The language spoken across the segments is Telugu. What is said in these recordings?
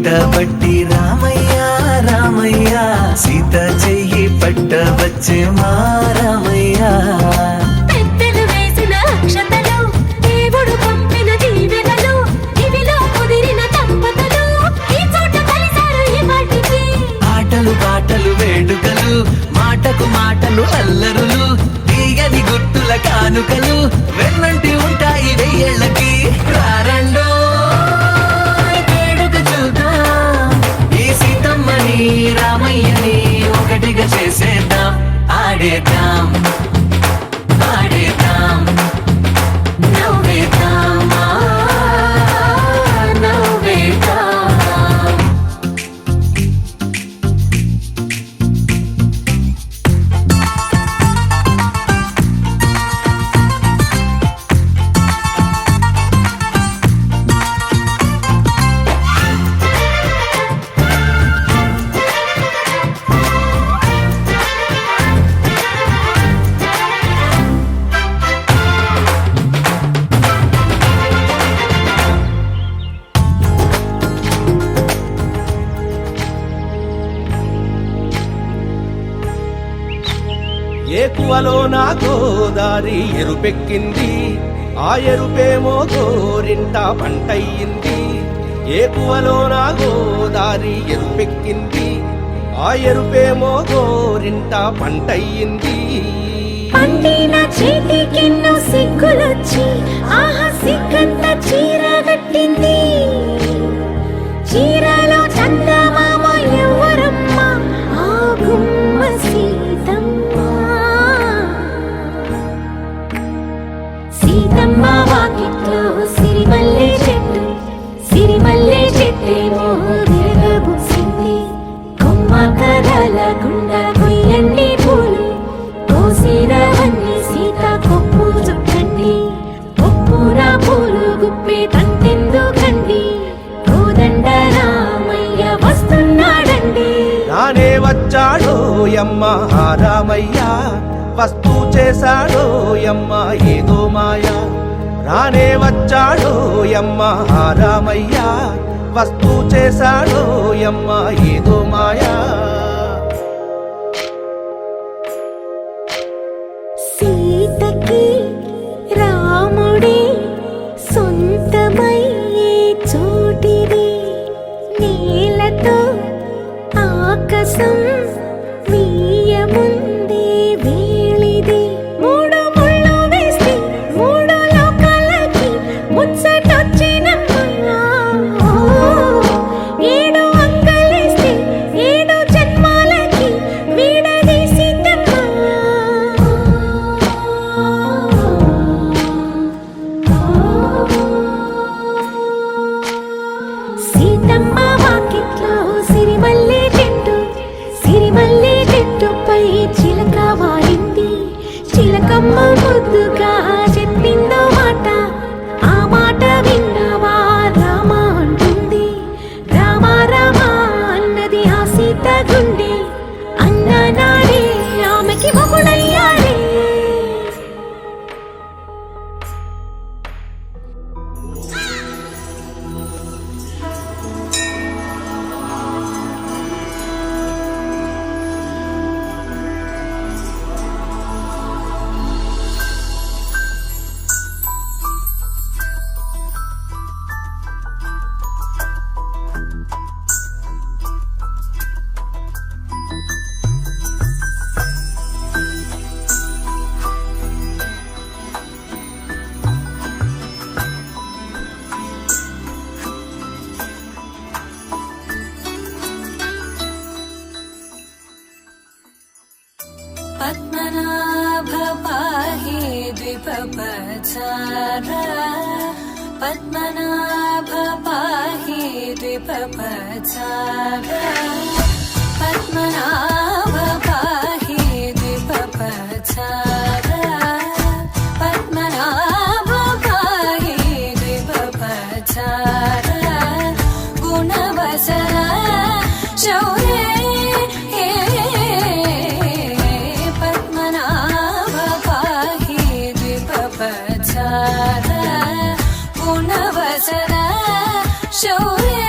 పట్టబట్టి రామయ్య రామయ్య సీత చెయ్యి పట్టవచ్చే మా రామయ్య పెద్దలు వేసిన అక్షతలు దేవుడు పంపిన దీవెనలు ఇవిలో కుదిరిన దంపతులు ఈ చోట కలిసారు ఈ వాటికి ఆటలు పాటలు వేడుకలు మాటకు మాటలు అల్లరులు తీయని గుట్టుల కానుకలు వెన్నంటి ఉంటాయి వెయ్యేళ్ళకి రారండో వేడుక చూద్దాం ఈ సీతమ్మని రామయ్యని ఒకటిగా చేసేద్దాం ఆడేద్దాం ఆడేద్దాం నవ్వేద్దాం నవ్వేద్దాం ఏకువలో నా గోదారి ఎరుపెక్కింది ఆ ఎరుపేమో గోరింట పంటయ్యింది ఏకువలో నా గోదారి ఎరుపెక్కింది ఆ ఎరుపేమో గోరింట పంటయ్యింది పండిన చేతికెన్నో సిగ్గులొచ్చి ఆహా సిగ్గంత చీర కట్టింది చీరలో చందమామ ఎవరమ్మ ఆ గుమ్మ సీతమ్మ సీతమ్మ వాకిట్లో సిరిమల్లె చెట్టేమో విరగబూసింది కొమ్మ కదలకుండా కొయ్యండి పూలు కోసిరవన్నీ సీత కొప్పు చుట్టండి కొప్పున పూలు గుప్పే తంతెందుకండి కోదండ రామయ్య వస్తున్నాడండి నానే వచ్చాడో యమ్మ ఆ రామయ్య వస్తూ చేశాడో యమ్మ ఏదో మాయ రానే వచ్చాడో యమ్మ ఆ రామయ్య వస్తూ చేశాడో యమ్మ ఏదో మాయా సీతకి రాముడే సొంతమయ్యే చోటిది నేలతో ఆకాశం వీయముందే వేళిది మూడు ముళ్ళు వేస్తే మూడు లోకాలకి ముచ్చటొచ్చినమ్మా ఏడు అంగలేస్తే ఏడు జన్మాలకి వీడదీసిద్దమ్మా సీతమ్మ వాకిట్లో సిరిమల్లె చెట్టుపై చిలక వాడింది చిలకమ్మ ముద్దుగా చెప్పిందో మాట ఆ మాట విన్నవా రామ అంటుంది రామ రామ అన్నది ఆ సీత గుండె అన్న నాడే ఆమెకి మొగుడయ్యాడే पद्मनाभ पाहि द्विपपचार पद्मनाभ पाहि द्विपपचार पद्मनाभ पाहि द्विपपचार पद्मनाभ पाहि द्विपपचार गुणवसर शौर्य गुणवसर शौर्य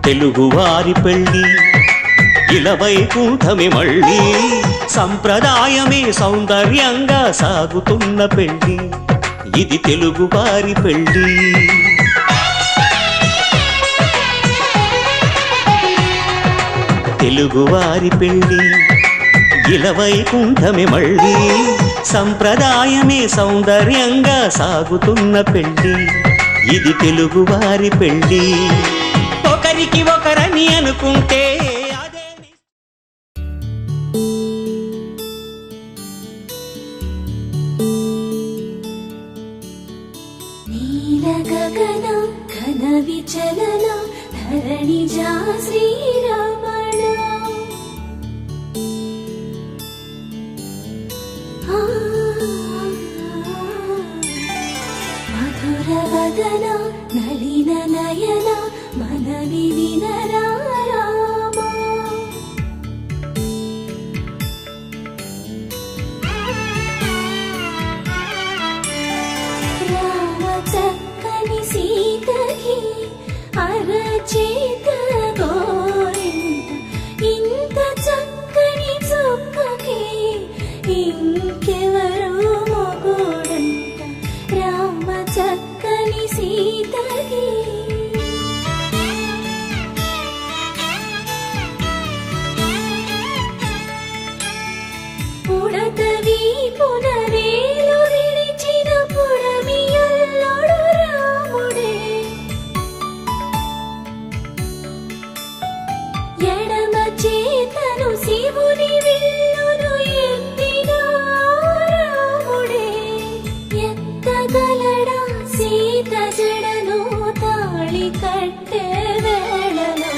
తెలుగువారి పెళ్ళి ఇలవైకుంఠమి మళ్ళీ సంప్రదాయమే సౌందర్యంగా సాగుతున్న పెళ్ళి ఇది తెలుగువారి పెళ్ళి తెలుగువారి పెళ్ళి ఇలవైకుంఠమి మళ్ళీ సంప్రదాయమే సౌందర్యంగా సాగుతున్న పెళ్ళి ఇది తెలుగువారి పెళ్ళి ఒకరికి ఒకరని అనుకుంటే అదే నీల గగన ఘన విచలన ధరణిజా శ్రీరమణ మధుర వదన నలిన నయన మనవి వినరామ రామ చక్కని సీతకి అరచేత గోరింట ఇంత చక్కని చుక్కకి ఇంకెవరు మొగుడంట రామ చక్కని సీతకి పుడతవి పునరేలు విడిచిన పుడమియల్లోడు రాముడే ఎడమ చేతను శివుని విల్లును ఎత్తిన రాముడే ఎత్తగలడా సీత జడను తాళి కట్టే వేళలో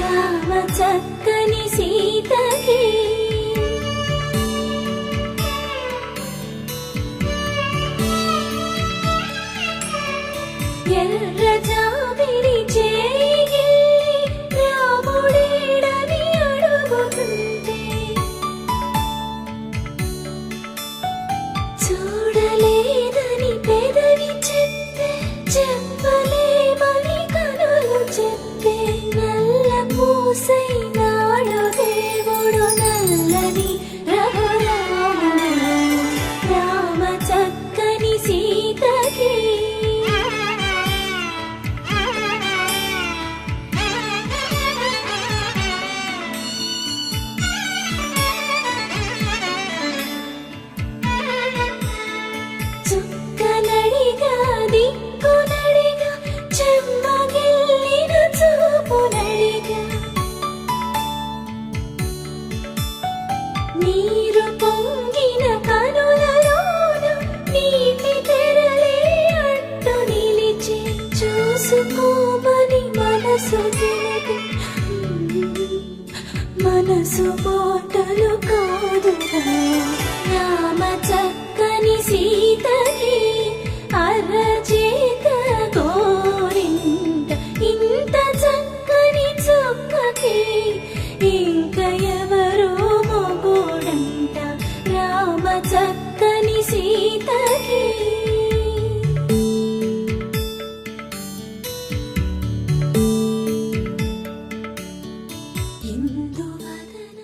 రామ చక్కని సీతకి ఎర్ర జాబిలి చేయి రాముడేడని అడుగుతుంటే చూడలేదని పెదవి చెప్పే చెప్పలేమని కనులు చెప్పే నల్ల పూసై నాడు దేవుడు నల్లని రఘురాముడు రామ చక్కని సీతకి చుక్కనడిగా దిక్కునడిగా చెమ్మగిల్లిన చూపునడిగా నీరు పొంగిన కనులలోన నీటి తెరలే అడ్డు నిలిచి చూసుకోమని మనసు తినదు మనసు బాటలు కాదుగా రామ చక్కని సీతకి అరచేత గోరింట ఇంత చక్కని చుక్కకి ఇంక ఎవరు మొగుడంట రామ చక్కని సీతకి ఇందువదన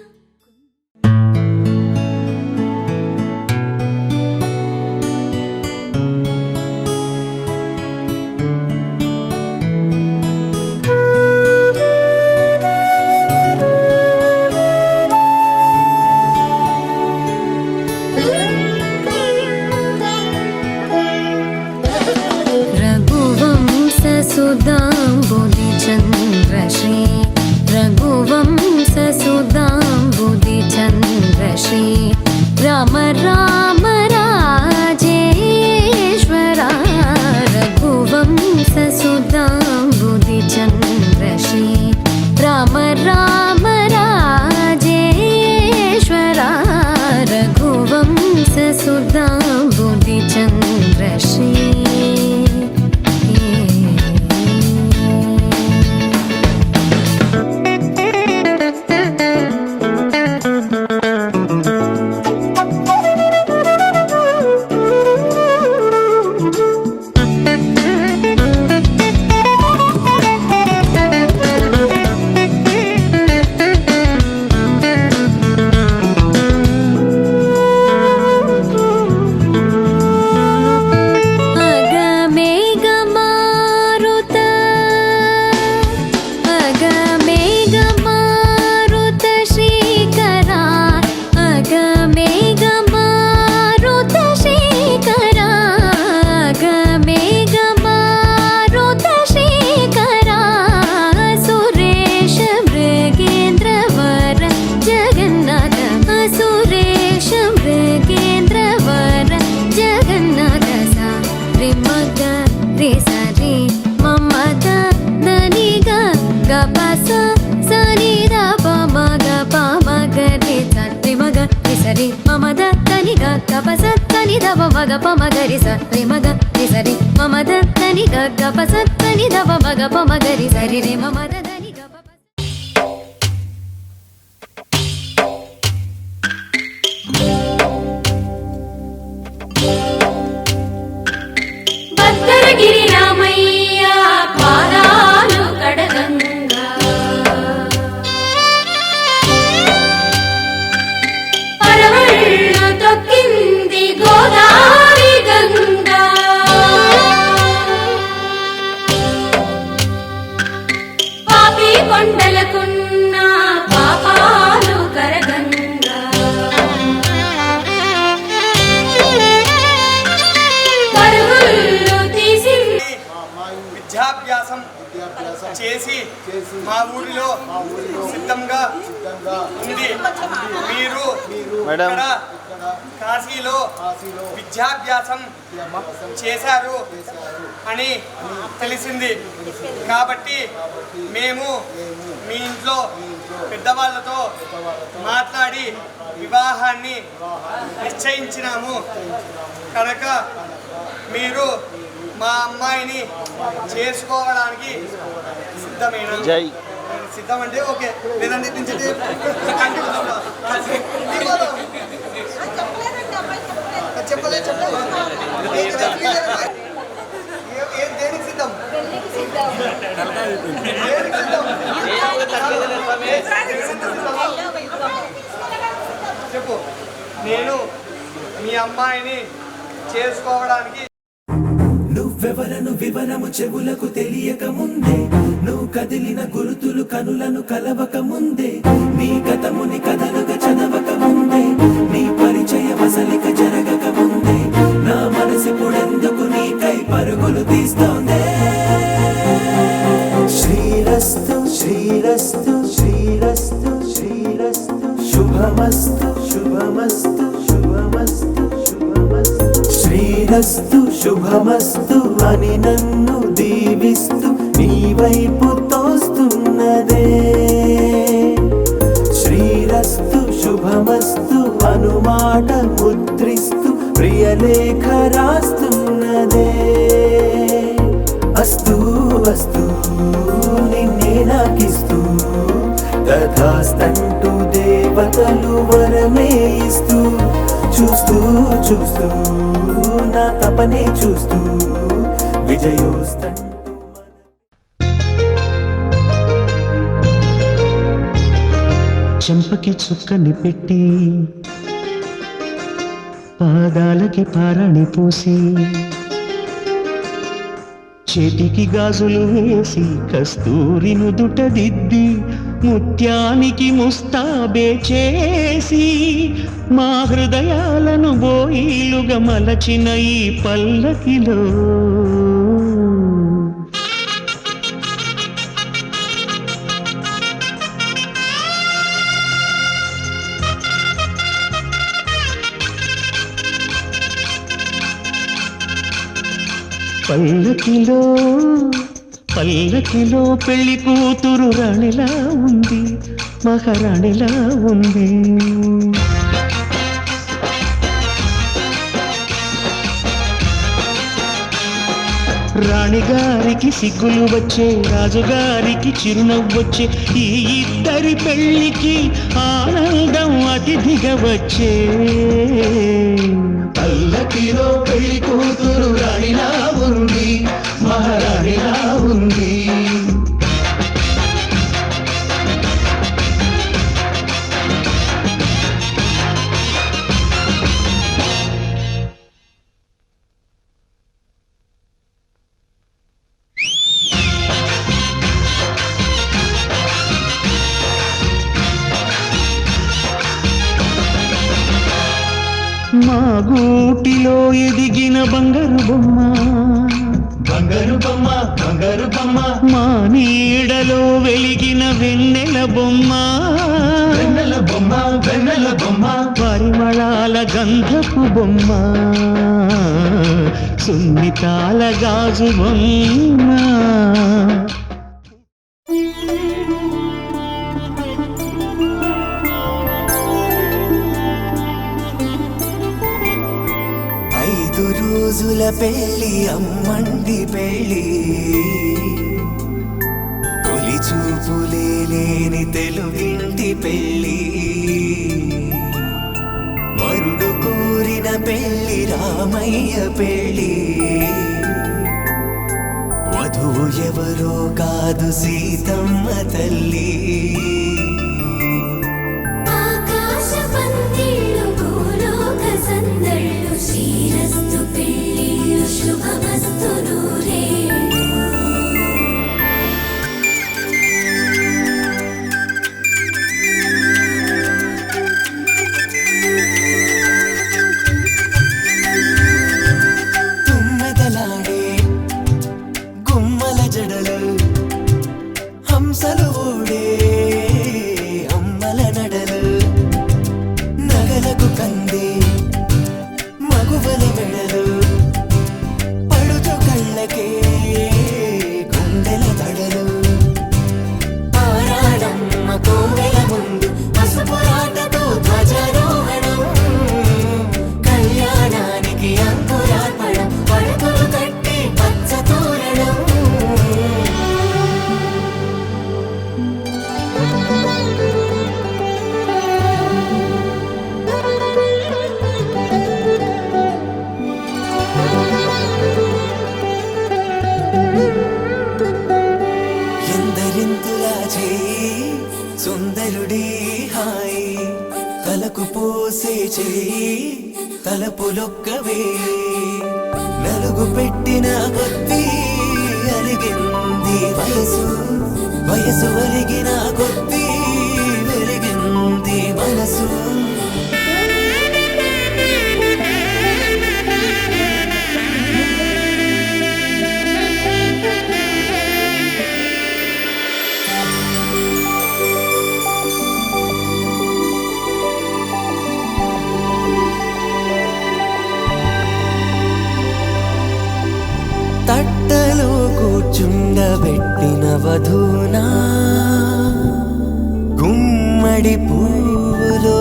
మగరి సరి మగ రి సరి మమద దని గ ప సని దవ మగ ప మగరి సరి రి మమద దని గ ప భద్రగిరి రామయ్య పాదాలు కడగంగా పరవళ్ళు తొక్కింది గోదావరి గంగా పాపి కొండలకున్న పాపాలు కరగంగా పరుగులు తీసి విద్యాభ్యాసం చేసి మా ఊరిలో సిద్ధంగా ఉంది. మీరు ఇక్కడ కాశీలో విద్యాభ్యాసం చేశారు అని తెలిసింది. కాబట్టి మేము మీ ఇంట్లో పెద్దవాళ్ళతో మాట్లాడి వివాహాన్ని నిశ్చయించినాము కనుక మీరు మా అమ్మాయిని చేసుకోవడానికి సిద్ధమేనా? సిద్ధం అంటే ఓకే, లేదంటే చెప్పలేదు దేనికి సిద్ధం? చెప్పు. నేను మీ అమ్మాయిని చేసుకోవడానికి నువ్వెవరను వివరము చెవులకు తెలియక ముందే, నువ్వు కదిలిన గురుతులు కనులను కలవక ముందే, నీ కథముని కథలుగా చదవక ముందే, నీ పరిచయ వసలిక జరగక ముందే, నా మనసిపుడెందుకు నీకై పరుగులు తీస్తోందే. శ్రీరస్తు శ్రీరస్తు శ్రీరస్తు శ్రీరస్తు శుభమస్తు శుభమస్తు శుభమస్తు శుభమస్తు శ్రీరస్తు శుభమస్తు అని నన్ను దీవిస్తూ నీ వైపు తోస్తున్నదే. శ్రీరస్తు శుభమస్తు అనుమాట ముద్రిస్తూ ప్రియలేఖ రాస్తున్నదే. అస్తు అస్తు నిన్నే నాకిస్తూ తథాస్తంటూ దేవతలు వరమే ఇస్తూ, చూస్తూ చూస్తూ నా తపనే చూస్తూ విజయోస్తంటూ. చెంపకి చుక్కని పెట్టి పాదాలకి పారాణి పూసి చేతికి గాజులు వేసి కస్తూరి నుదుట దిద్ది ముత్యానికి ముస్తాబే చేసి మా హృదయాలను బోయిలుగా మలచిన ఈ పల్లకిలో పల్లకిలో పల్లకిలో పెళ్లి కూతురు రాణిలా ఉంది, మహారాణిలా ఉంది. రాణిగారికి సిగ్గులు వచ్చే, రాజుగారికి చిరునవ్వొచ్చే, ఈ ఇద్దరి పెళ్లికి ఆనందం అతిథిగా వచ్చే. పల్లకిలో పెళ్లి కూతురు రాణిలా ఉంది, మహారాణిలా ఉంది. మా గూటిలో ఎదిగిన బంగారు బొమ్మ, బంగారు బొమ్మ, బంగారు బొమ్మ, మా నీడలో వెలిగిన వెన్నెల బొమ్మ, వెన్నెల బొమ్మ, వెన్నెల బొమ్మ, పరిమళాల గంధపు బొమ్మ, సున్నితాల గాజు బొమ్మ. రోజుల పెళ్ళి అమ్మండి పెళ్ళి తొలి చూపులే లేని తెలుగింటి పెళ్ళి వరుడు కోరిన పెళ్ళి రామయ్య పెళ్ళి వధువు ఎవరో కాదు సీతమ్మ తల్లి ఆకాశ పందిళ్ళు భూలోక సందళ్ళు శ్రీరస్తు పెళ్ళిళ్ళు శుభమస్తు నూరేళ్ళు తుమ్మెదలాడే గుమ్మల జడలు హంసలు ఊడే అమ్మల నడలు నగలకు కంది మగువల మెడలు పడుచు కళ్ళకే గుండెల తడలు ఆరాడమ్మ కోవెల ముందు పసుపురాటతో ధ్వజారోహణం కళ్యాణానికి అంకురార్పణం పడకలు కట్టి పచ్చ తోరణం ఎందరింతులా చేయి సుందరుడి హాయి తలకు పోసే చేయి తలపులొక్కవే నలుగు పెట్టిన కొద్దీ అలిగింది వయసు వయసు ఒలిగిన కొద్దీ వెలిగింది మనసు తట్టలో కూర్చుండబెట్టిన వధూనా గుమ్మడి పువ్వులో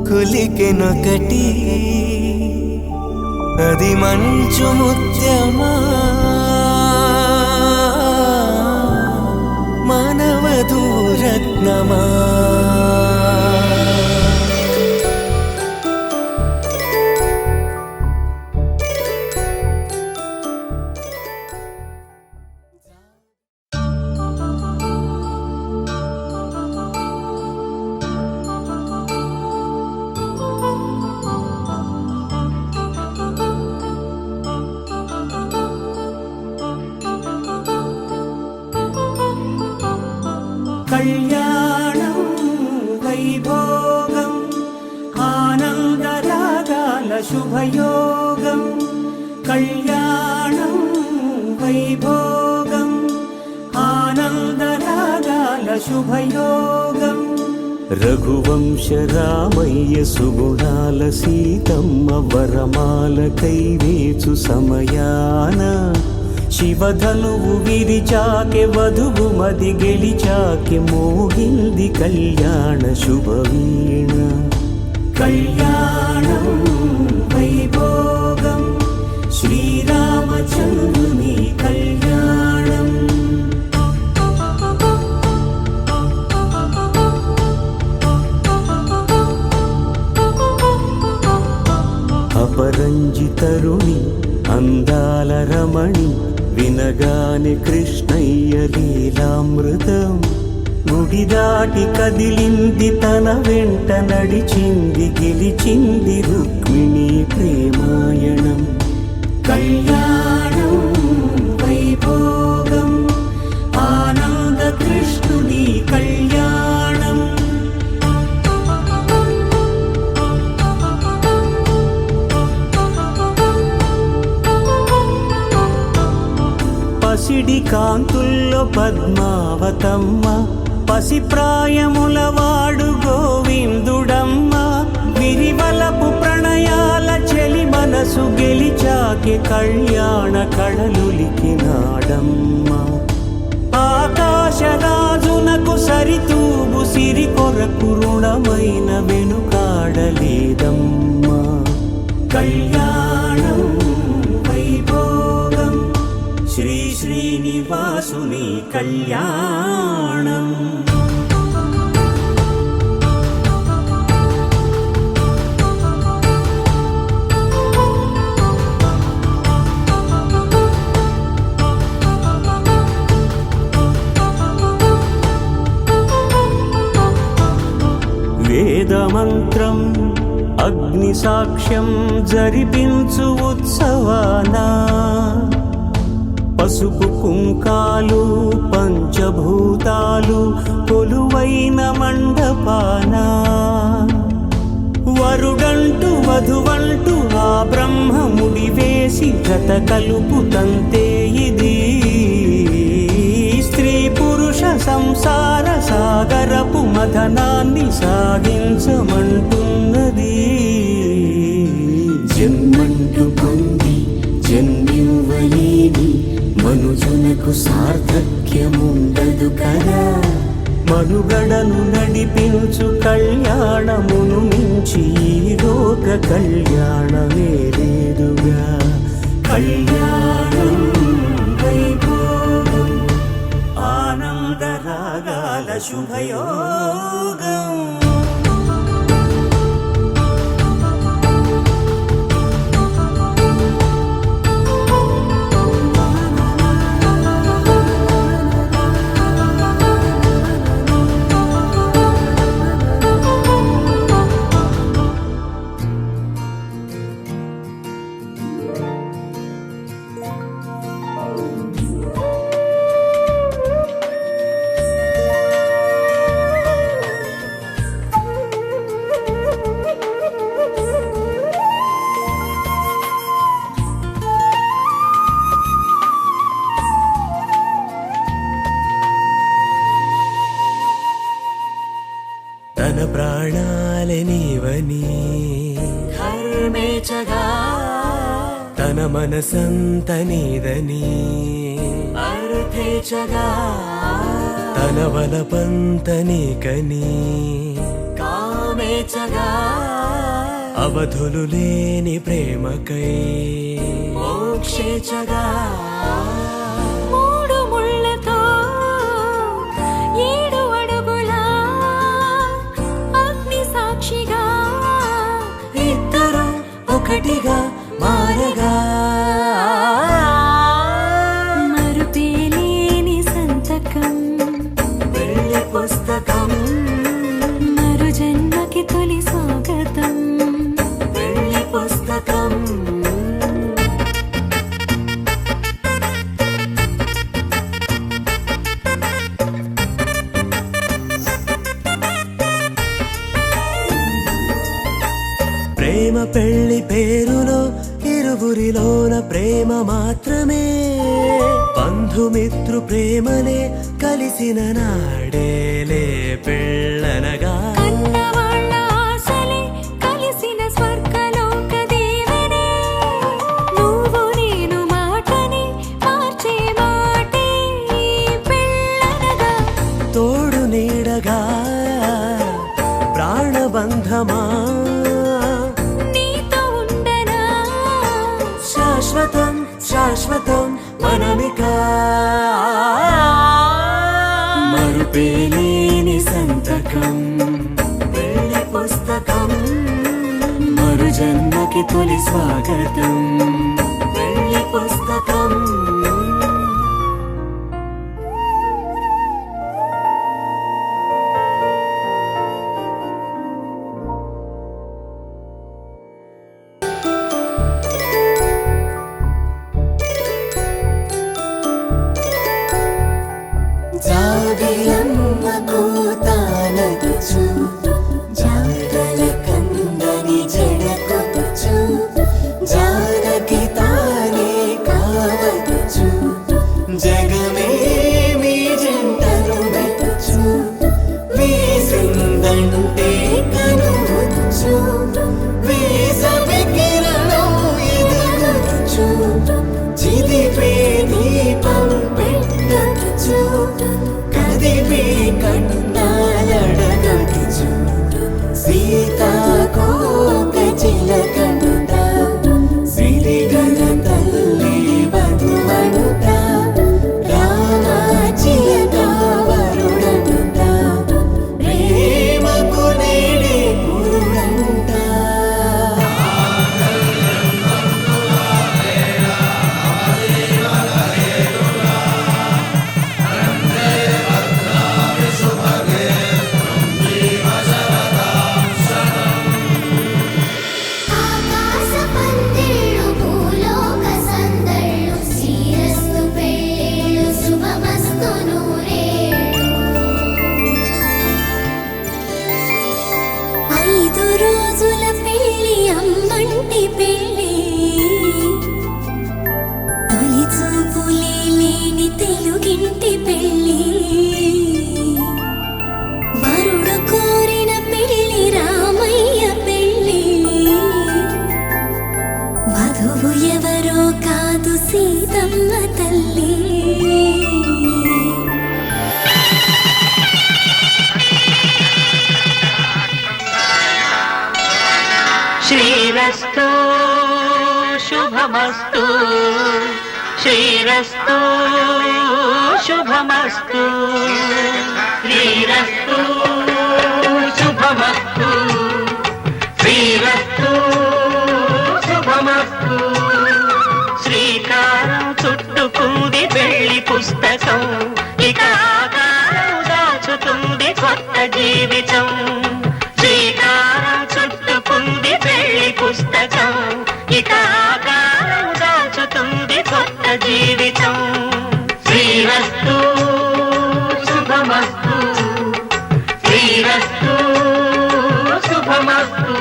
కులికెనొకటి అది మంచు ముత్యమా మానవధూరత్నమా కళ్యాణం వైభోగం ఆనందరాగాల శుభయోగం కళ్యాణం వైభోగం ఆనందరాగాల శుభయోగం రఘువంశ రామయ్య సుగుణాల సీతమ్మ వరమాల కైవేచు సమయాన శివధనువు విరిచాకె వధువు మది గెలిచాకె మోగింది కళ్యాణ శుభవీణ కళ్యాణం వైభోగం శ్రీరామచంద్రుని కళ్యాణం అపరంజి తరుణి అందాల రమణి వినగానే కృష్ణయ్య లీలామృతం గుడి దాటి కదిలింది తన వెంట నడిచింది గెలిచింది రుక్మిణి ప్రేమాయణం కళ్యాణం వైభోగం ఆనంద కృష్ణుని కళ్యాణం పసిడి కాంతుల్లో పద్మావతమ్మ పసిప్రాయముల వాడు గోవిందుడమ్మ విరివలపు ప్రణయాల చెలి మనసు గెలిచాకె కళ్యాణ కళలులికినాడమ్మ ఆకాశరాజునకు సరితూబు సిరి కొరకు రుణమైన వెనుకాడలేదమ్మా కళ్యాణం శ్రీనివాసుని కళ్యాణం. వేదమంత్రం అగ్ని సాక్ష్యం జరిపించు ఉత్సవాన పసుపు కుంకాలు పంచభూతాలు కొలువైన మండపాన వరుడంటూ వధువంటూ ఆ బ్రహ్మముడి వేసి జత కలుపుతంతే ఇది స్త్రీ పురుష సంసార సాగరపు మథనాన్ని సాగించమంటున్నది. జన్మంటూ పొంది జన్మివ్వలేని మనుజునకు సార్థక్యముండదు కదా. మనుగడను నడిపించు కళ్యాణమును మించి లోక కళ్యాణమే లేదుగా. కళ్యాణం వైభోగం ఆనందరాగాల శుభయోగం. తన ప్రాణాలనివని ధర్మేచగా తన మనసంత నీదని అర్థేచగా తన వలపంత నీకని కామేచగా అవధులు లేని ప్రేమకై మోక్షేచగా మూడు ముళ్ళతో 7 అడుగుల అగ్ని సాక్షిగా ఇద్దరు ఒకటిగా మారగా మరుపేలేని సంతకం వెళ్ళి పుస్తకం మరు జన్మకి తొలి స్వాగతం. వెళ్ళి పుస్తకం ప్రేమ పెళ్లి పేరులో ఇరువురిలోన ప్రేమ మాత్రమే బంధుమిత్రు ప్రేమలే కలిసిన నాడేలే పెళ్ళనగా కన్నవాళ్ళ ఆశలే కలిసిన స్వర్గలోక దీవెనే. నువ్వు నేను మాటని మార్చే మాటే పెళ్ళనగా. తోడు నీడగా ప్రాణబంధమా నీతో ఉండనా శాశ్వతం శాశ్వతం మనమిక మరుపేలేని సంతకం వెళ్ళి పుస్తకం మరు జన్మకి తొలి స్వాగతం వెళ్ళి పుస్తకం జాబిలమ్మకు తానదుచు జాడల కందని జడకొచ్చు జానకి తానే కావదుచు జగమే మీ జంటను మెచ్చు వీసిందంటే కనువచ్చు వీసవి కిరణం ఎదుగుచ్చు చిదిపే దీపం పెట్టచ్చు కదిపే పెళ్ళి తొలి చూపులే లేని తెలుగింటి పెళ్ళి వరుడు కోరిన పెళ్ళి రామయ్య పెళ్ళి వధువు ఎవరో కాదు సీతమ్మ తల్లి శ్రీరస్తు శుభమస్తు శ్రీరస్తు శుభమస్తు శ్రీరస్తు శుభమస్తు శ్రీరస్తు శుభమస్తు శ్రీకారం చుట్టుకుంది పెళ్లి పుస్తకం ఇక ఆకారం దాచుతుంది కొత్త జీవితం శ్రీకారం చుట్టుకుంది పెళ్లి పుస్తకం ఇక ఆకారం దాచుతుంది కొత్త జీవితం శ్రీరస్తు శుభమస్తు శ్రీరస్తు శుభమస్తు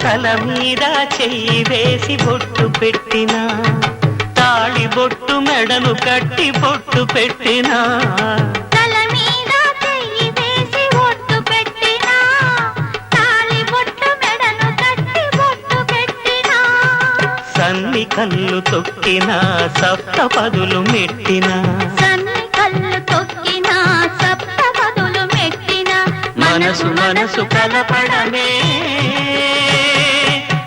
తల మీద చెయ్యి వేసి బొట్టు పెట్టినా తాళి బొట్టు మెడను కట్టి బొట్టు పెట్టినా తల మీద చెయ్యి వేసి బొట్టు పెట్టినా తాళి బొట్టు మెడను కట్టి బొట్టు పెట్టినా సన్ని కళ్ళు తొక్కినా సప్త పదులు మెట్టినా సన్ని కళ్ళు తొక్కినా సప్త పదులు మెట్టినా మనసు మనసు కలపడమే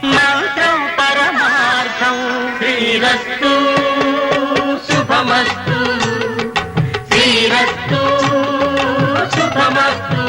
మంత్రం పరమార్థం శ్రీరస్తు శుభమస్తు శ్రీరస్తు శుభమస్తు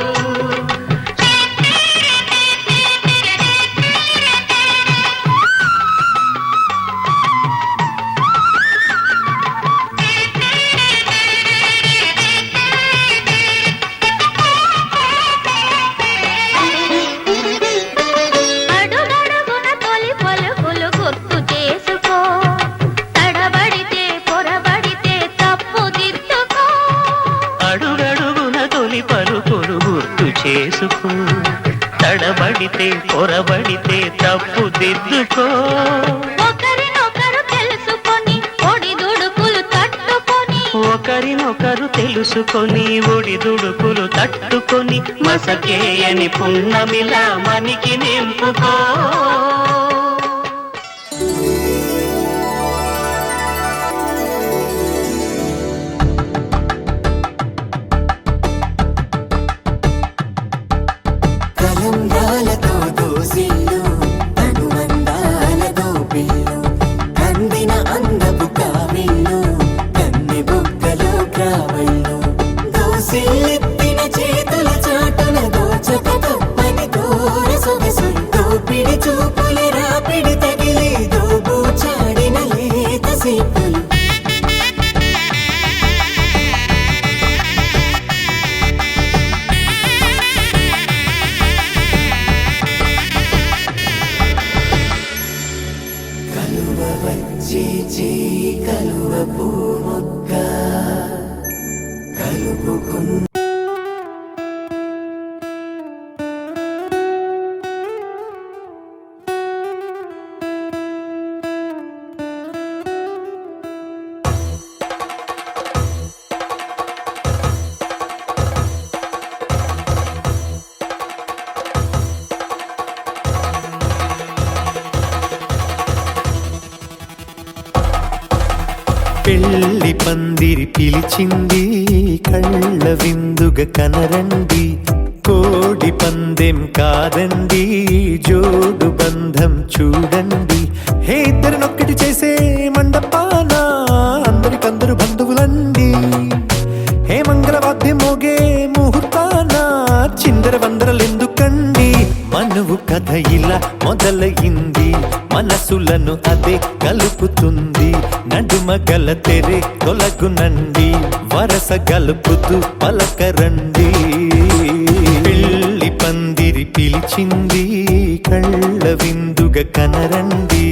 అడుగడుగున తొలి పలుకులు గుర్తు చేసుకో తడబడితే పొరబడితే తప్పు దిద్దుకో అడుగడుగున తొలి పలుకులు గుర్తు చేసుకో తడబడితే పొరబడితే తప్పు దిద్దుకో ఒకరినొకరు తెలుసుకొని ఒడిదుడుకులు తట్టుకొని ఒకరినొకరు తెలుసుకొని ఒడిదుడుకులు తట్టుకొని మసకేయని పున్నమిలా మనికి నింపుకో కలంబ్రాలతో దోసిళ్ళు అనుబంధాలతో పిల్లు అందిన అందపు కావిళ్ళు కన్నె బుగ్గలో గ్రావళ్ళు దోసిళ్ళెత్తిన చేతుల చాటున దోచక తప్పని దూర సొగసు దోపిడి చూపుల రాపిడి తగిలి దోబూచాడిన లేత సీపులు కలువ వచ్చి కలువ పూ మొక్క కలుపుకున్న పెళ్లి పందిరి పిలిచింది కళ్ళ విందుగ కనరండి కోడి పందెం కాదండి జోడు బంధం చూడండి హే ఇద్దరినొక్కటి చేసే మండపాన అందరికందరు బంధువులండి హే మంగళవాద్యం మోగే ముహూర్తాన చిందర వందరలెందుకండి మనువు కథ ఇలా మొదలయింది, మనసులను అదే కలుపుతుంది. నడుమ గల తెరే తొలగునండి, వరస గలుపుతూ పలకరండి. పెళ్లి పందిరి పిలిచింది, కళ్ళ విందుగా కనరండి.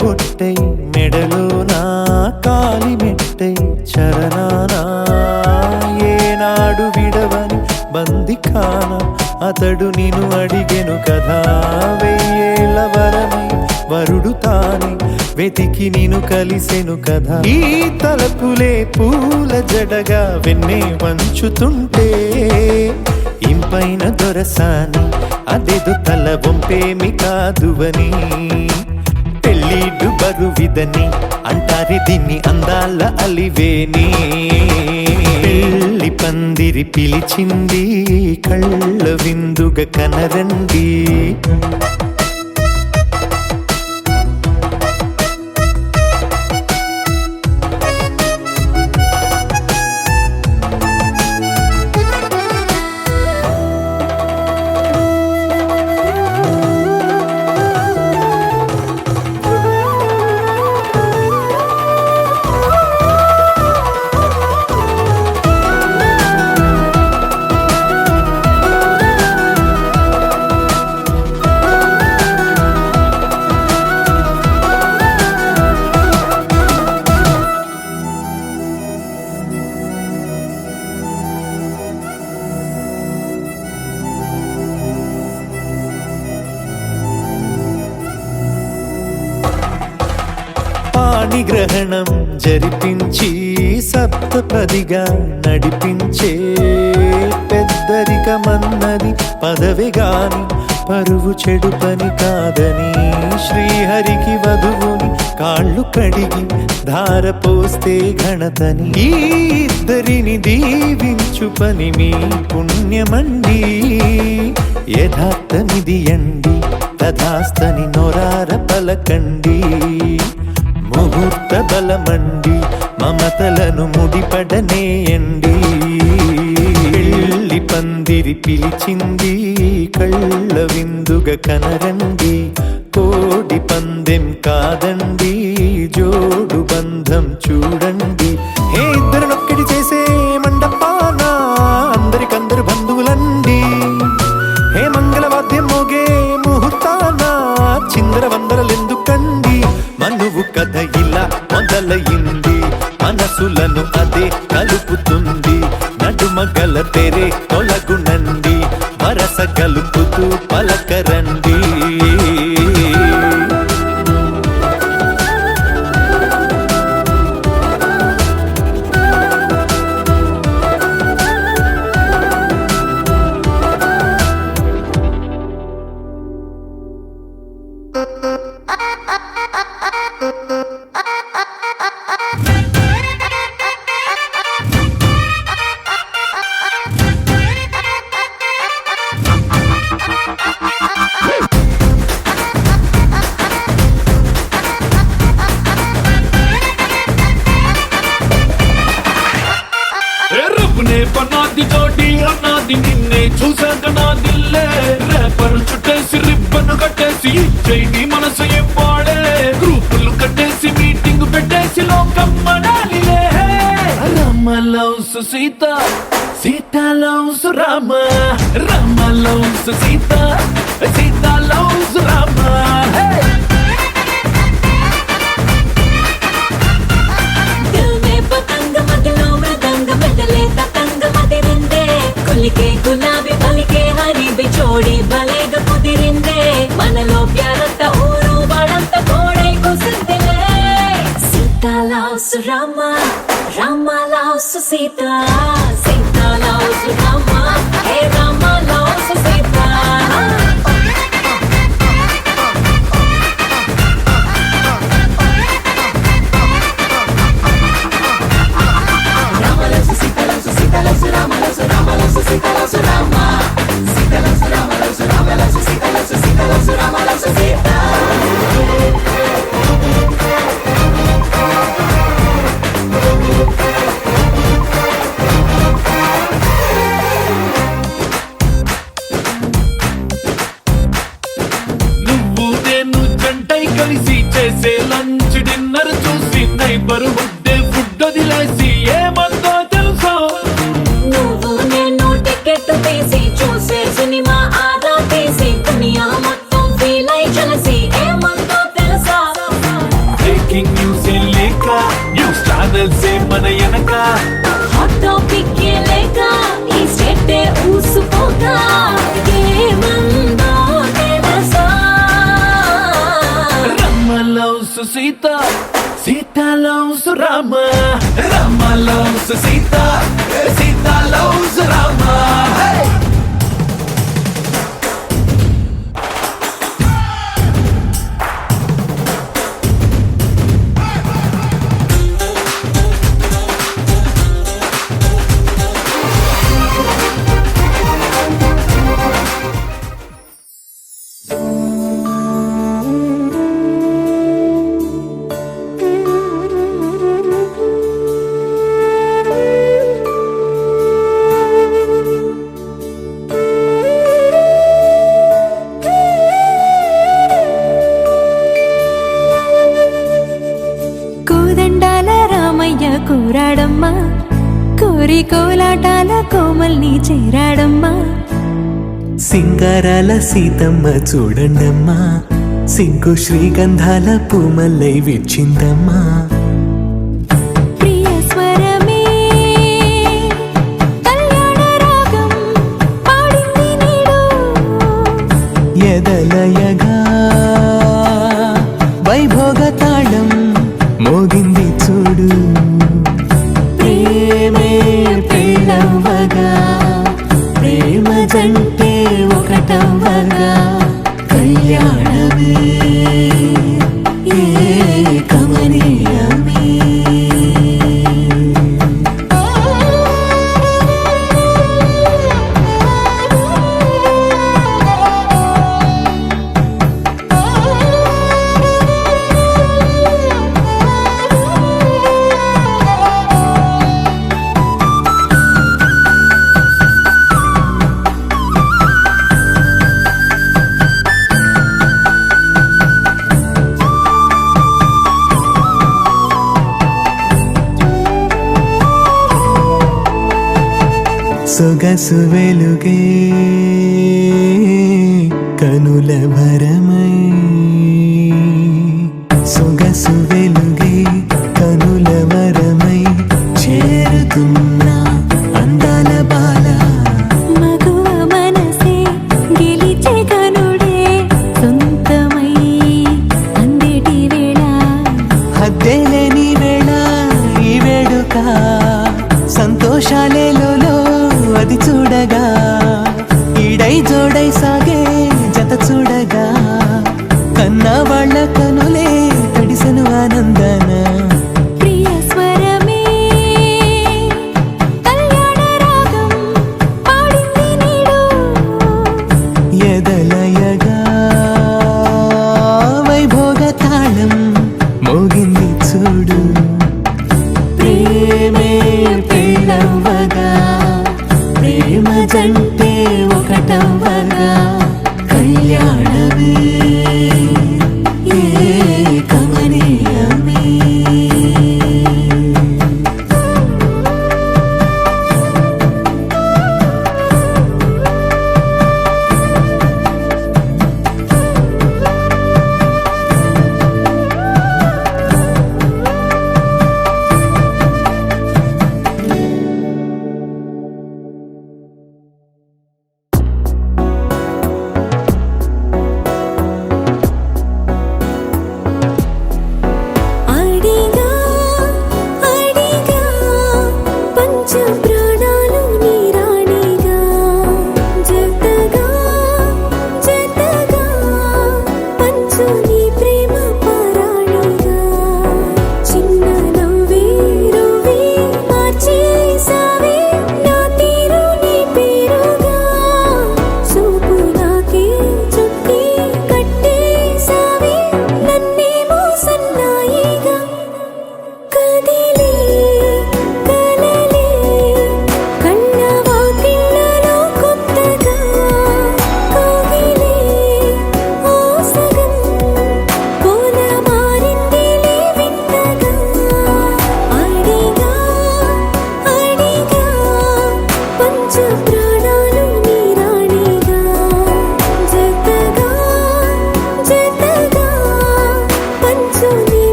బొట్టై మెడలోనా కాలి మెట్టై చరణానా, ఏనాడు విడవని బందిఖాన అతడు నిన్ను అడిగెను కదా. వెయ్యేళ్ళ వరమై వరుడు తానే వెతికి నిన్ను కలిసెను కదా. ఈ తలపులే పూల జడగా వెన్నే వంచుతుంటే, ఇంపైన దొరసాని అదేదో తల వంపేమి కాదువని. పెళ్ళిడు బరువిదని అంటారే దీన్ని అందాల అలివేని. పెళ్లి పందిరి పిలిచింది, కళ్ళ విందుగా కనరండి. పాణిగ్రహణం జరిపించి సప్తపదిగా నడిపించే, పెద్దరికమన్నది పదవి గాని పరువు చెడు పని కాదని. శ్రీహరికి వధువుని కాళ్ళు కడిగి ధార పోస్తే ఘనతని. ఈ ఇద్దరిని దీవించు పని మీ పుణ్యమండి. యథార్థమిది అండి, తథాస్తని నొరార పలకండి. ముహూర్త బలమండి, మమతలను ముడిపడనేయండి. పెళ్లి పందిరి పిలిచింది, కళ్ళ విందుగా కనరండి. కోడి పందెం కాదండి, జోడు బంధం చూడండి. హే ఇద్దరినొక్కటి చేసే మండపాన అందరికందరు బంధువులండి. హే మంగళవాద్యం మోగే ముహూర్తాన చిందర వందరలెందుకండి. మనువు కథ ఇలా మొదలయింది, మనసులను అదే కలుపుతుంది. నడుమ గల తెరే తొలగునండి, వరస గలుపుతూ పలకరండి. పనాది తోటి అన్నాది నిన్నే చూసాక నా దిల్లే. రేపరు చుట్టేసి రిబ్బను కట్టేసి చేయి మనసు ఏం పాడే. గ్రూపులు కట్టేసి మీటింగ్ పెట్టేసి లోకం మనాలిలే. Rama loves Sita, Sita loves Rama. Rama loves Sita, Sita loves Rama. పలికే గులాబీ పలికే హరి బిచోడి భలేగా కుదిరిందే. మనలో ప్యారంత ఊరు వాడంత కోడై కుసిందిలే. Sita loves Rama, Rama loves Sita, Sita loves Rama. Hey Rama loves Sita. కలిసి చేసే లంచ్ డిన్నర్ చూసి నైబర్ హుడ్డే ఫుడ్ వదిలేసి ఏమందో తెలుసా నువ్వు నేను టికెట్ తీసి చూసే సినిమా ఆదా తీసి దునియా మొత్తం ఫీల్ అయి చలసి ఏమందో తెలుసా బ్రేకింగ్ న్యూస్ లేక న్యూస్ ఛానల్స్ మన వెనక హాట్ టాపిక్ లేక ఈ స్టేట్ ఊసుకోగా ఏమందో తెలుసా Rama loves Sita Sita loves Rama Rama loves Sita Sita loves Rama కోదండాల రామయ్య కోరాడమ్మా కోరి కోలాటాల కోమల్ని చేరాడమ్మా సింగారాల సీతమ్మ చూడండమ్మా సింగు శ్రీగంధాల పూమల్లై విచ్చిందమ్మా ప్రియ స్వరమే కళ్యాణ రాగం పాడింది నేడు ఎదలయగా వైభోగ తాళం మోగింది చూడు ప్రేమే పెళ్ళవ్వగా ప్రేమ జంటే ఒకటవ్వగా కళ్యాణమే ఏ కమనీయమే సొగసు వెలుగే కనుల భరమై సొగసు వెలుగే కనుల వరమై చేరుతున్నా అందాల బాల మగువ మనసే గెలిచే కనుడే సొంతమై అందేటి వేళ హద్దేలేని వేళ ఈ వేడుక సంతోషాలేలో అది చూడగా ఈడై జోడై సాగే జత చూడగా కన్నా వాళ్ళ కనులే తడిసెను ఆనందన ప్రియ స్వరమే కళ్యాణ రాగం పాడింది నేడు ఎదలయగా వైభోగ తాళం మోగింది చూడు ప్రేమే పెళ్ళవ్వగా ప్రేమ జంటే ఒకటవ్వగా కళ్యాణమే ఏ కమనీయమే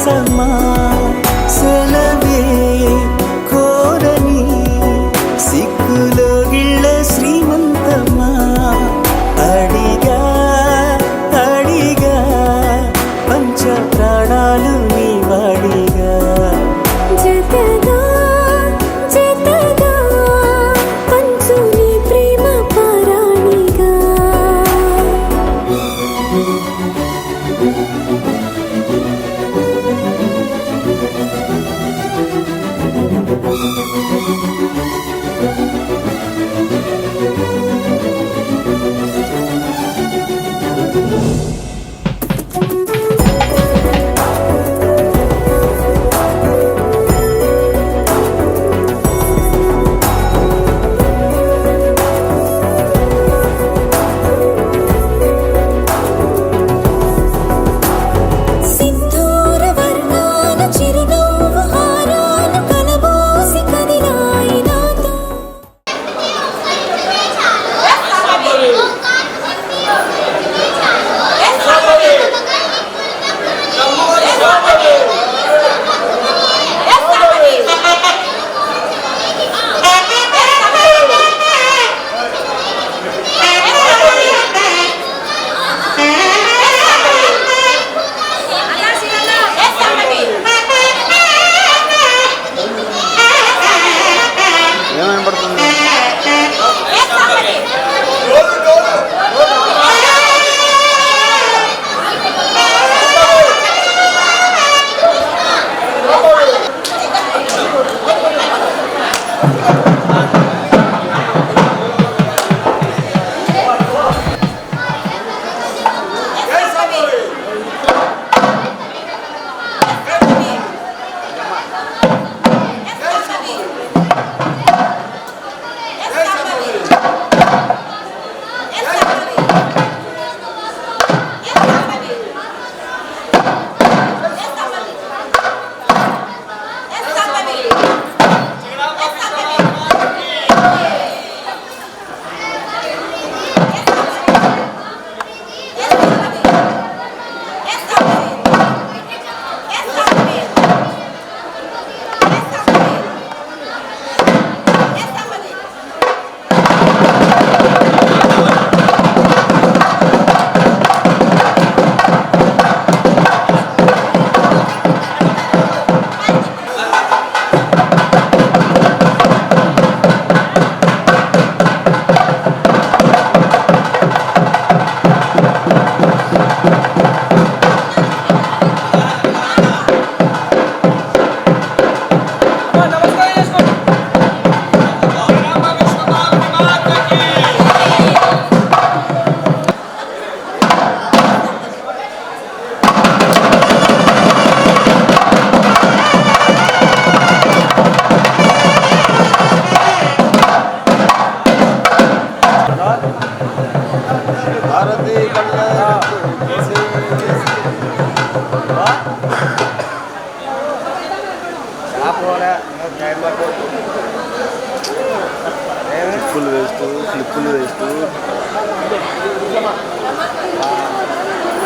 సరసమా సెలవే కోరని సిక్కులో గిళ్ళ శ్రీమంతమా అడిగా అడిగా పంచ ప్రాణాలు నీ వాడిగా జతగా జతగా పంచు నీ ప్రేమ పారాణిగా సింధూర వర్ణాల చిరునవ్వు హారాలు కలబోసి కదిలాయి నాతో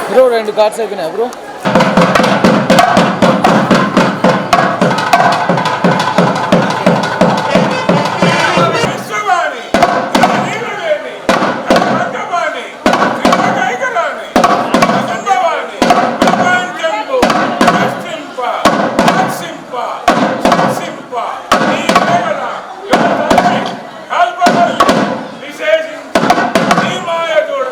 బ్రో 2 కార్డ్స్ అయిపోయినాయి బ్రో. విశేషించి నీ మాయ చూడ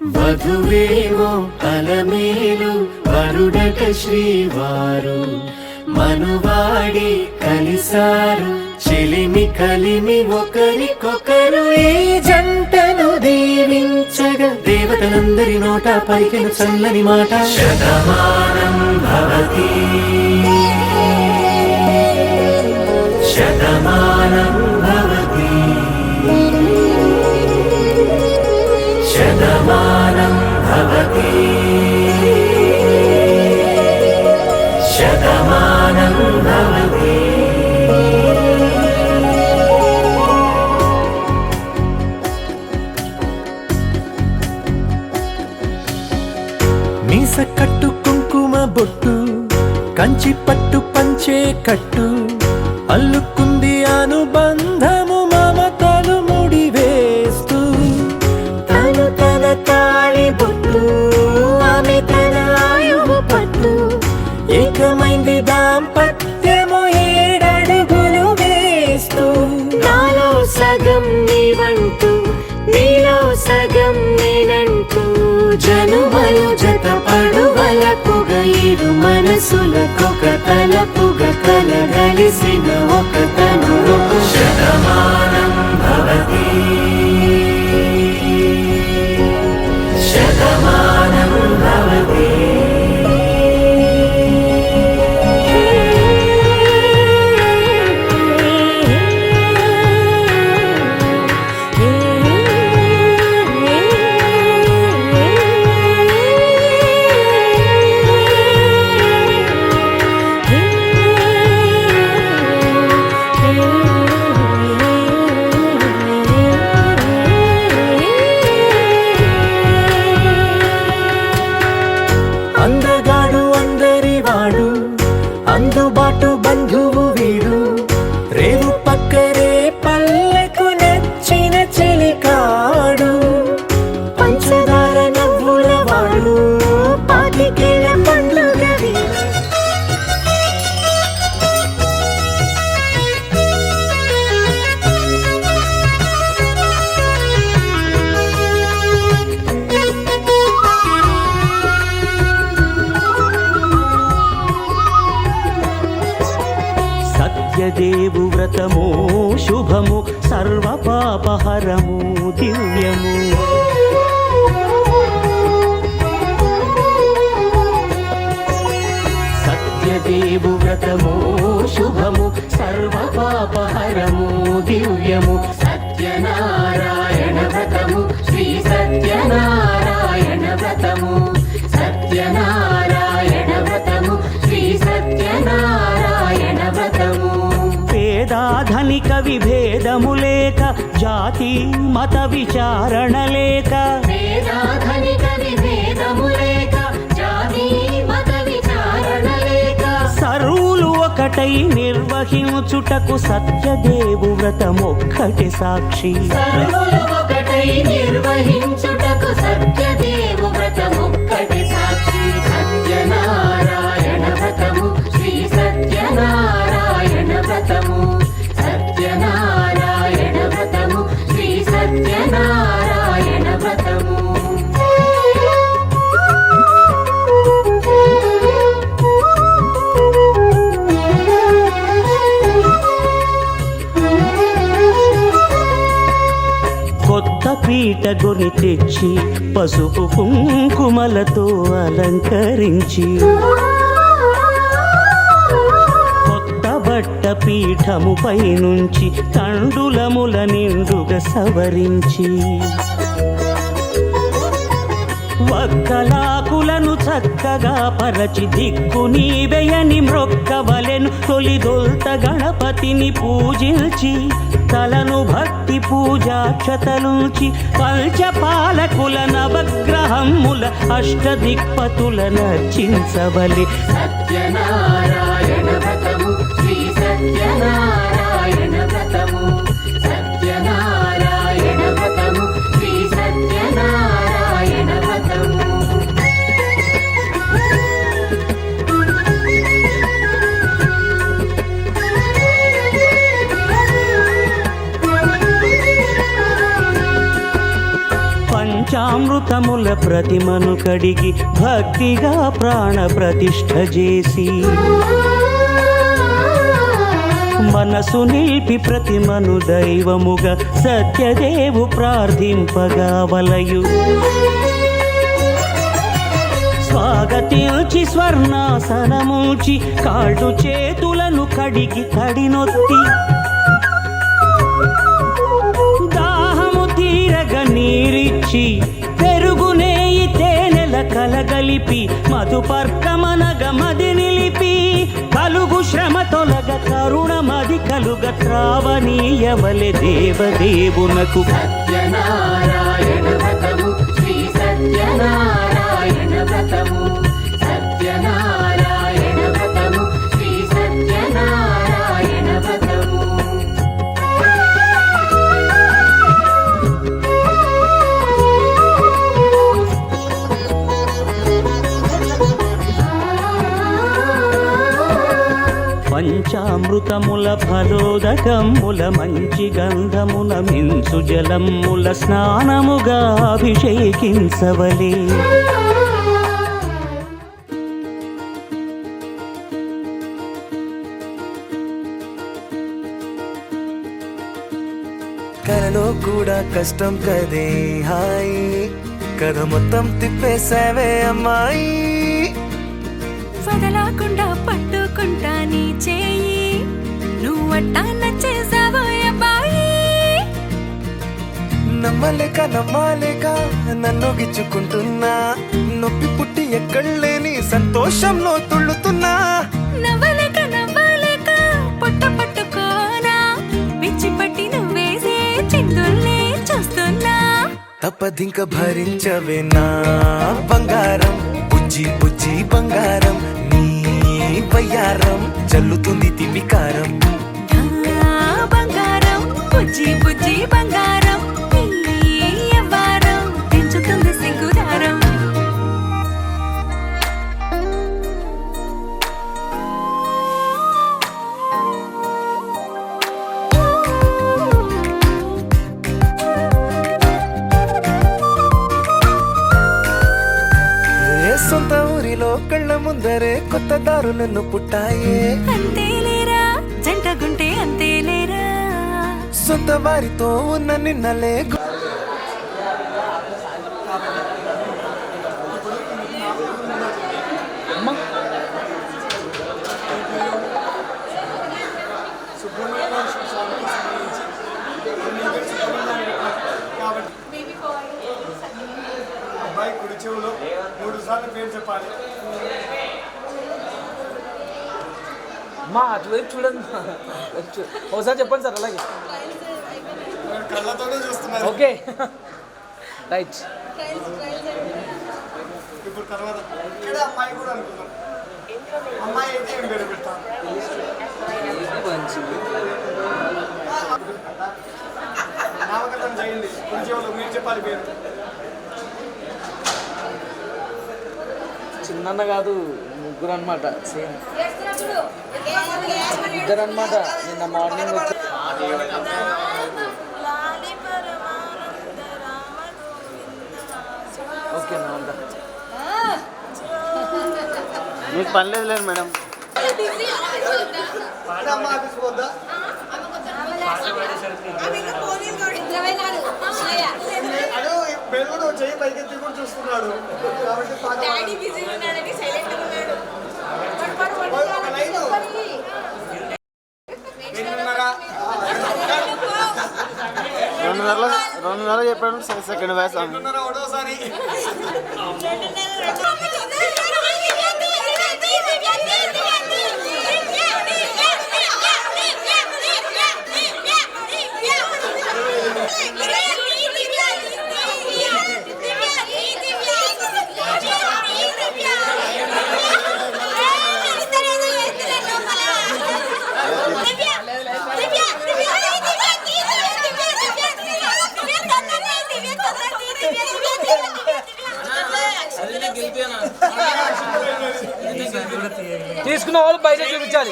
వధువేమో అలమేలు వరుడట శ్రీవారు మనువాడి కలిసారు చెలిమి కలిమి ఒకరికొకరు ఈ జంటను దీవించగా దేవతలందరి నోట పలికిన చల్లని మాట శతమానం భవతి శతమానం భవతి శతమానం భవతి శతమానం భవతి. మీస కట్టు కుంకుమ బొట్టు కంచి పట్టు పంచే కట్టు అల్లుకుంది అనుబంధము మమతలు ముడివేస్తూ తను తన తాళి బొట్టు ఆమె తన ఆయువు పట్టు ఏకమైంది దాంపత్యము 7 అడుగులు వేస్తూ నాలో సగం నీవంటూ నీలో సగం నేనంటూ జనుమలు జత పడువలపుగ ఇరు మనసులకొక తలపుగ కలగలిసిన ఒక తను శతమానం భవతి శతమానం భవతి. అందగాడు అందరి వాడు అందుబాటు బంధువు వీడు రేవు పక్కరే పల్లెకు నచ్చిన చెలికాడు పంచదార నవ్వుల వాడు పాతికేల పండ్లుగ వీడు. సత్యదేవు వ్రతము శుభము సర్వ పాపహరము దివ్యము సత్యదేవు వ్రతము శుభము సర్వ పాపహరము దివ్యము సత్యనారాయణ వ్రతము శ్రీ సత్యనారాయణ వ్రతము సత్యనారాయణ వ్రతము శ్రీ సత్యనారాయణ వ్రతము. పేదాధనిక విభేదము లేక జాతి మత విచారణ లేక వేదాధనిక విభేదము లేక జాతి మత విచారణ లేక సర్వులు ఒకటై నిర్వహించుటకు సత్యదేవు వ్రతమొక్కటి సాక్షి సర్వులు ఒకటై నిర్వహించుటకు సత్యదేవు వ్రతమొక్కటి సాక్షి సత్యనారాయణ వ్రతము శ్రీ సత్యనారాయణ వ్రతము సత్యనారాయణ వ్రతము శ్రీ సత్యనారాయణ వ్రతము. కొత్త పీట కొని తెచ్చి పసుపు కుంకుమలతో అలంకరించి కొత్త బట్ట పీఠముపై నుంచి తండులముల నిండుగా సవరించి వక్కలాకులను చక్కగా పరచి దిక్కు నీవెయని మ్రొక్కవలెను తొలిదొల్త గణపతిని పూజించి తలను భక్తి పూజాక్షతలుంచి పంచపాలకుల నవగ్రహముల అష్టదిక్పతుల నర్చించవలె సత్యనారాయణ వ్రతము శ్రీ సత్యనారాయణ వ్రతము సత్యనారాయణ వ్రతము శ్రీ సత్యనారాయణ వ్రతము. పంచామృత పంచామృతముల ప్రతిమను కడిగి భక్తిగా ప్రాణ ప్రతిష్ఠ చేసి మనసు నిలిపి ప్రతిమను దైవముగా సత్యదేవు ప్రార్థింపగా వలయు స్వాగతించి స్వర్ణాసనముంచి కాళ్ళు చేతులను కడిగి తడినొత్తి దాహము తీరగ నీరిచ్చి పెరుగునేయి తేనెల కలగలిపి మధుపర్కమనగ మది నిలిపి కలుగు శ్రమ తొలగ కరుణమది కలుగ త్రావనీయవలె దేవదేవునకు సత్యనారాయణ వ్రతము శ్రీ సత్యనారాయణ వ్రతము సత్యనారాయణ వ్రతము శ్రీ సత్యనారాయణ వ్రతము పంచామృతముల ఫలోదకముల మంచి గంధమున మించు జలముల స్నానముగా అభిషేకించవలే కలలో కూడా కష్టం కదే హాయి కథ మొత్తం తిప్పేసావే అమ్మాయి వదలకుండా పట్టుకుంటా నీ చేయి నువ్వట్టా నచ్చేసావో అబ్బాయి నమ్మలేక నన్ను గిచ్చుకుంటున్నా నొప్పి పుట్టి ఎక్కడలేని సంతోషంలో తుళ్ళుతున్నా నవ్వలేక పొట్ట పట్టుకోనా పిచ్చి పట్టి నువ్వేసే చిందుల్నే చూస్తున్నా తప్పదింక భరించవే నా బంగారం బుజ్జి బుజ్జి బంగారం నీ వయ్యారం చల్లుతుంది తిమికారం నా బంగారం బుజ్జి బుజ్జి బంగారం నీ యవ్వారం పెంచుతుంది సిగ్గుదారం సొంత ఊరిలో కళ్ళ ముందరే కొత్త దారులను పుట్టాయే అంతేలేరా జంటగుంటే అంతేలేరా సొంత వారితో ఉన్న నిన్నలే అబ్బాయి కుడి చెవులో 3 సార్లు పేరు చెప్పాలి. అమ్మా అటువైపు చూడండి ఒకసారి చెప్పండి సార్ అలాగే కళ్ళతోనే చూస్తున్నారు. Okay right. ఇప్పుడు తర్వాత ఇక్కడ అమ్మాయి కూడా అనుకుందాం. అమ్మాయి అయితే ఏం పేరు పెడతారు? నామకరణం చేయండి. కుడి చెవులో మీరు చెప్పాలి పేరు. చిన్న కాదు ముగ్గురు అనమాట సేమ్ ఇద్దరు అనమాట. నిన్న మార్నింగ్ వచ్చి ఓకే నా అంతా మీకు పని లేదు మేడం. అమ్మ ఆఫీస్ పోద్దా? అడు బెల్లుడు చెయ్యి పైకెత్తి కూడా చూస్తున్నాడు కాబట్టి రెండున్నర చెప్పాడు సెకండ్ వ్యాస్ ఒకటోసారి తీసుకున్న వాళ్ళు బయట చూపించాలి.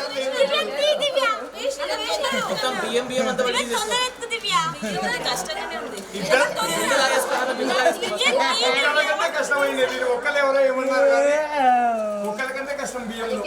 బియ్యం అంతా ఒక్కరికంటే కష్టమైంది మీరు ఒక్కరు ఎవరో ఏమన్నారు కానీ ఒక్కరికంటే కష్టం బియ్యంలో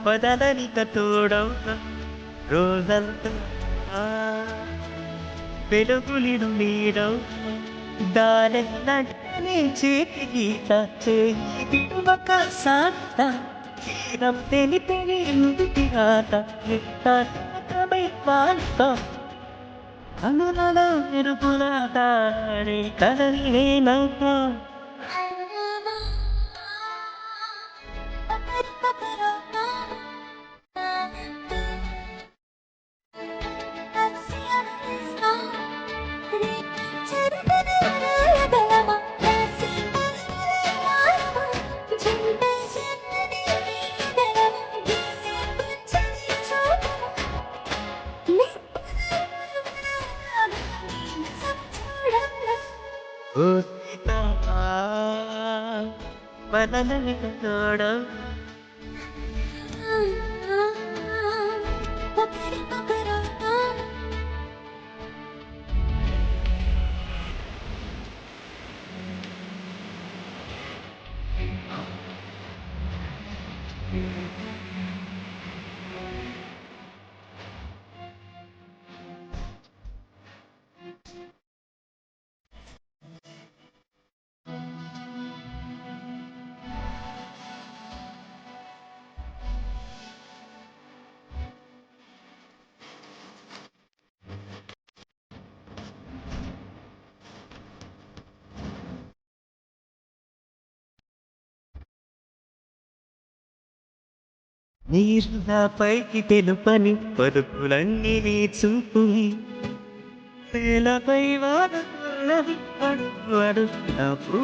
పదలనిక తోడవు రోజంతా వెలుగులిడు నీడవు దాని చేతి గీత ఒక సాత తెలిపి ఆట అనులలో ఎరుపులాట కదలి నవ్వు పదలనిక తోడవు నీరుగా పైకి తెలుపని పరుపులన్నీ నీ చూపు నేలపై వాడుతున్నది అడుగు అడుగునప్పుడు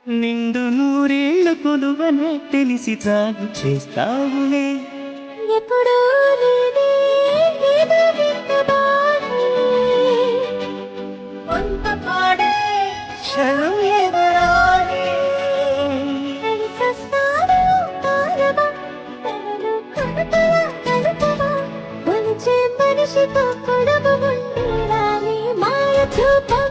నిండు నూరేళ్ళు కొలువనే తెలిసి తాగు చేస్తావులే ఎప్పుడూ నీదే ఏదో విన్నవాణ్ణి. కొంత పాడే క్షణం ఎదురాలి కలిసొస్తాను తారవా, తనను కనుపలా కలుపవా, కొలిచే మనిషితో పొడవు ఉండేలా నీ మాయ చూపం